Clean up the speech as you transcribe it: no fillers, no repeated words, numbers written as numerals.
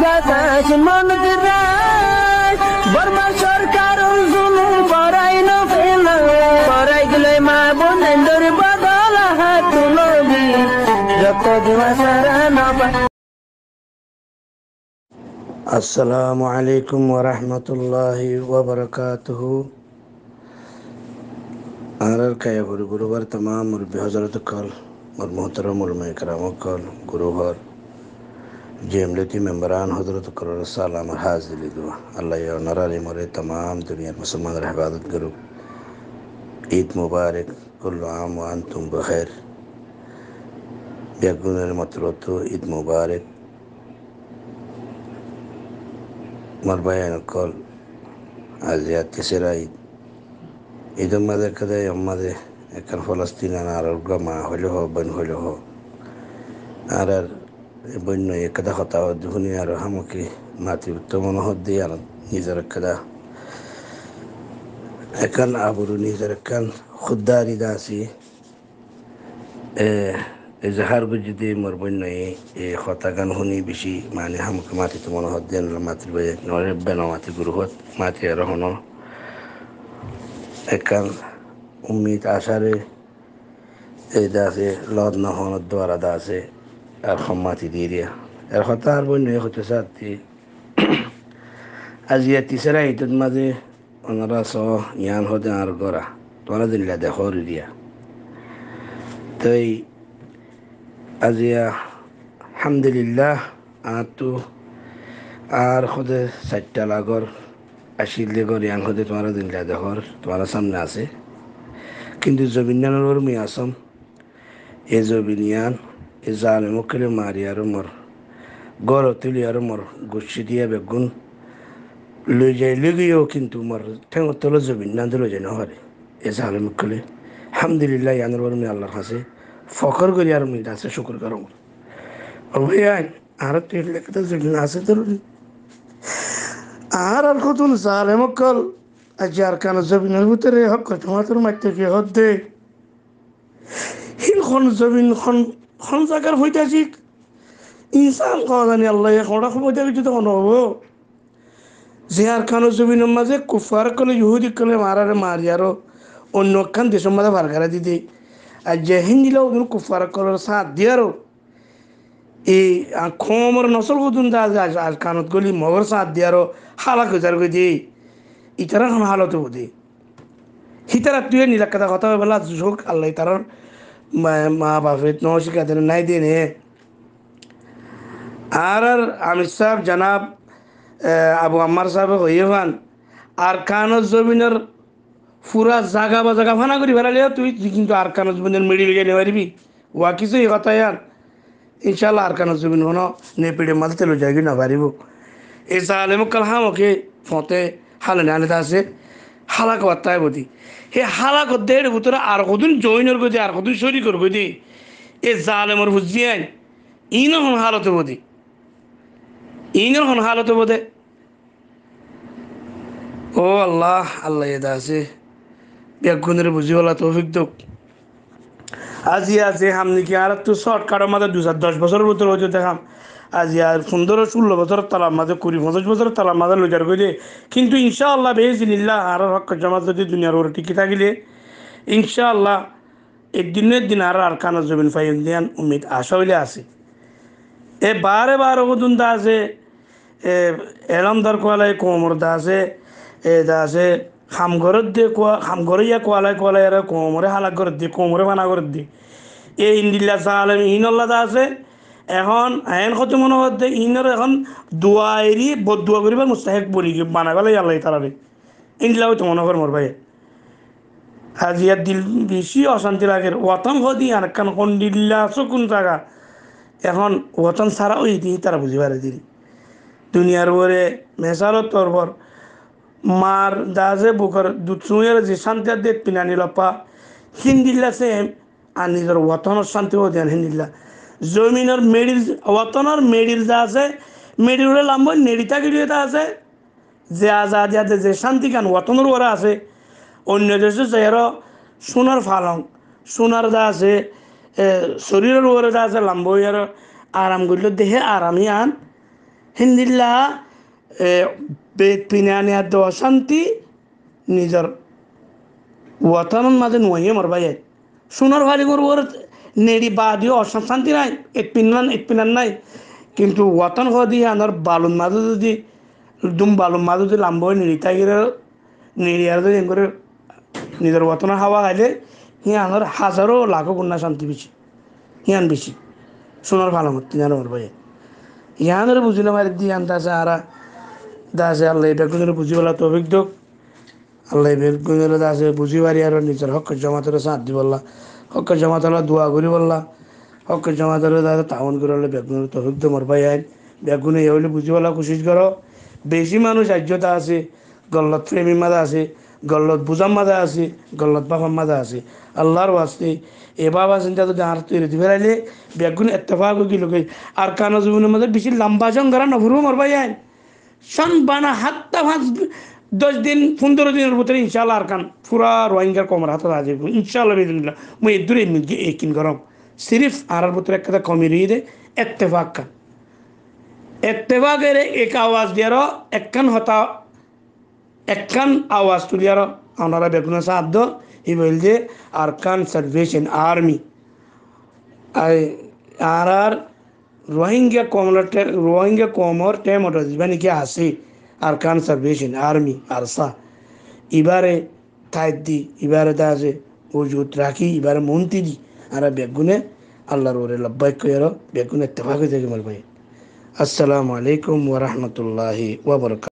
বাতাস মন দিরাই বর্মা সরকার জুলুম করাই না ফেলা করাই গেলে মা বোনের বদল হাত তুলবি যত দিবা সারা না। আসসালামু আলাইকুম ওয়া রাহমাতুল্লাহি ওয়া বারাকাতুহু। आरर कय गुरुवार तमाम मुरब्बी हजरत कल और मोहतरम उलमाए कराम कल गुरुवार जेमलती मेंबरान हजरत कर सलाम हाजिर दुआ अल्लाह या नराली मरे तमाम दुनिया मुसलमान इबादत करो। ईद मुबारक कुल्लु आम व अंतुम बखैर। बेगुनर मतलब तो ईद मुबारक मरबायन कल आजिया तीसरा ईद ঈদের মাঝে কাদে আমাদের এখান ফলস্তিন আর মা হইলে হোক বোন হইলে হোক আর আর বন্য একটা কথা দুহনি আর হামকি মাতি উত্তম মনোহর দিয়ে আর নিজের একটা এখান আবরু নিজের এখান খুদ্দারি দাসি এজাহার বুঝিতে মোর বন্য এই কথা গান শুনি বেশি মানে হামকি মাতি তো মনোহর দিয়ে মাতির বাই নরে বেনা মাতি গুরুহত মাতি আর হন এখান উম্মিদ আশারে এই দাসে লদ না হওয়ার দ্বারা দাসে আর সম্মাতি দিয়ে দিয়া এর কথা আর বই নয় হতে সাথী আজিয়া তিসরা ঈদের মাঝে ওনারা স ইয়ান হতে আর গড়া তোরা দিনলা দেখো দিয়া তাই আজিয়া আলহামদুলিল্লাহ আর তো আর হতে 4টা লাগর আসিলে গর ইয়ান হতে তোরা দিনলা দেখর তোরা সামনে আছে কিন্তু জবিনানোর মি আসম এ জবিনিয়ান এ জালে মুখলে মারি আর মর গড় তুলি আর মর গুছি দিয়া বেগুন লই যাই লেগেও কিন্তু মর ঠেঙ তল জবিনান দিল যাই নহরে এ জালে মুখলে আলহামদুলিল্লাহ ইয়ানোর মি আল্লাহর কাছে ফখর করি আর মি আছে শুকর করো ও ভাইয়া আর তুই লেখতে জবিন আছে তোর আর আর কতন জালে মুখল আজার কান জবিনের ভিতরে হক তোমার মাইতে কি হদ্দে হিলখন জমিন খন জায়গার হইতাছি ইনসান কওয়া জানি আল্লাহ এখন হইতে কিছু তখন হবো যে আর খানো জমিনের মাঝে কুফার কলে ইহুদি কলে মারারে মারি আরো অন্য খান দেশের মাঝে ভারগারা দিতে আর যে হিন্দিলাও কুফার কলের সাথ দিয়ে আরো এই খমর নসল বুধুন দা আর কানত গলি মগর সাথ দিয়ে আরো হালা খুঁজার গই দিয়ে ইতারা এখন হালতে বুঝি হিতারা তুই নিলাক্কাতা কথা বেলা যোগ আল্লাহ তার মা বাপে নশিকাতে নাই দিয়ে নে আর আর আমির সাহেব জানাব আবু আম্মার সাহেব হইয়ে ফান আর কানত জমিনের পুরা জাগা বা জাগা ফানা করি ফেলালে তুই কিন্তু আর কানত জমিনের মিডিল গিয়ে নেবারিবি ওয়া কিছু এই কথা ইয়ার ইনশাল্লাহ আর কানত জমিন হন নেপিড়ে মাঝে তেল যাই না পারিব এই সালে মুকাল হামকে ফতে হালে নালে আছে হালাক বার্তায় বদি সেই হালাক দেড় ভিতরে আর কদিন জইনের গদি আর কদিন শরীর গদি এ জালেমর বুঝিয়ান ইন হন হালতে বদি ইনের হন হালতে বোধে ও আল্লাহ আল্লাহ এদা আছে বেগুনের বুঝি হলা তৌফিক দোক আজি আছে হামনি কি আর তো শর্টকাটের মাঝে 2010 বছরের ভিতরে হইতে দেখাম আজি আর 15-16 বছরের তালার মাঝে 20-25 বছরের তালার মাঝে লইজার করে কিন্তু ইনশাআল্লাহ বেজিনিল্লাহ আর হক জামাত যদি দুনিয়ার ওর টিকে থাকিলে ইনশাআল্লাহ একদিনের দিন আর কানা জমিন ফাইন দিয়ান উম্মিদ আশা হইলে আছে এ বারে বারে ওদুন দা আছে এলামদার কোয়ালাই কোমর দা আছে এ দা আছে খামঘরত দিয়ে খামঘরে ইয়া কোয়ালাই আর কোমরে হালাক করে দিয়ে কোমরে বানা করে দিয়ে এই ইন্দিল্লা সালাম ইনল্লা দা আছে এখন আইন কত মনে হচ্ছে ইনের এখন দোয়া এরি বদুয়া করিবার মুস্তাহেক বলি বানা গেলে আল্লাহ তারাবে ইন্দিল্লা হয়তো মনে কর মোর ভাই হাজিয়ার দিল বেশি অশান্তি লাগে ওয়াতন হদি আর কান কন্ডিল্লা চকুন জায়গা এখন ওয়াতন ছাড়া ওই দিই তারা বুঝি পারে দিদি দুনিয়ার পরে মেসালত তরবর মার দাজে বুকর দুধ চুঁয়ের যে শান্তি দেখ পিনানি লপা হিন্দিল্লা সেম আর নিজের ওয়াতনের শান্তিও দেন হিন্দিল্লা জমিনের মেডিল ওয়াতনের মেডিল যা আছে মেডিলে লাম্ব নেড়িতা গিরিটা আছে যে আজাদ যে শান্তি কান ওয়াতনের ওরা আছে অন্য দেশে যাইরও সোনার ফালং সোনার যা আছে শরীরের ওরে যা আছে লাম্ব আরাম করলে দেহে আরামই আন হিন্দিল্লা বেদ পিনানিয়া দ শান্তি নিজের ওয়াতানোর মাঝে নোয়াইয়ে মরবাই সোনার ভারি করবো নেড়ি বা দিও অশান্তি নাই ইতপিনান নাই কিন্তু ওয়াতন হ দিয়ে আনার বালুন মাঝে যদি দুম বালুন মাঝে যদি লাম্ব নেড়ি তাইরে নেড়ি আর যদি করে নিজের ওয়াতনের হাওয়া খাইলে হি আনার হাজারো লাখো গুণা শান্তি বেশি হিয়ান বেশি সোনার ভালো মতো জানো মরবাই ইয়ানের বুঝি না মারি দিয়ে আনতে আছে আরা দাসে আল্লাহ এটা কোনো বুঝি বলা তো অভিজ্ঞ আল্লাহ বেগুনের দাসে বুঝি পারি আর নিজের হকের জমাতের সাথ দি বললা হকের জমাতের দোয়া করি বললা হকের জমাতের দাদা তাওন করে হলে বেগুনের তো অভিজ্ঞ মরবাই আইন বেগুনে এ হলে বুঝি বলা কোশিশ করো বেশি মানুষ আর্যতা আছে গল্লত প্রেমী মাদা আছে গল্লত বুঝাম মাদা আছে গল্লত বাপাম মাদা আছে আল্লাহর ওয়াস্তে এ বাবা চিন্তা তো আর তৈরি ফেরাইলে বেগুন এত্তেফাক কি লোকে আর কানো জীবনের মধ্যে বেশি লম্বা জঙ্গরা নভরু মরবাই আইন সন বানা হাত্তা ভাঁজ 10 দিন 15 দিনের ভিতরে ইনশাল্লাহ আর কান পুরা রোহিঙ্গার কমর হাতে রাজি ইনশাল্লাহ বেদিনিল্লাহ মুই এদুরে একিন গরম সিরিফ আর ভিতরে একটা কমি রয়ে দে এত্তেফাক কান এত্তেফাকের এক আওয়াজ দিয়ারও একখান হতা একখান আওয়াজ তুলিয়ারও ওনারা বেগুনের সাধ্য ই বল যে আরকান সালভেশন আর্মি আর রোহিঙ্গা কমর টেমোটা মানে কি আছে আরকান সালভেশন আর্মি আরসা এবারে ঠাই দি এবারে তা আছে ওজুত রাখি এবারে মন্ত্রী আর বেগুনে আল্লাহর ওরে লব্বাইক কইয়ারো বেগুনে ইত্তেফাক হয়ে থাকে মোর ভাই আসসালামু আলাইকুম ওয়া রাহমাতুল্লাহি ওয়া বারাকাতুহু।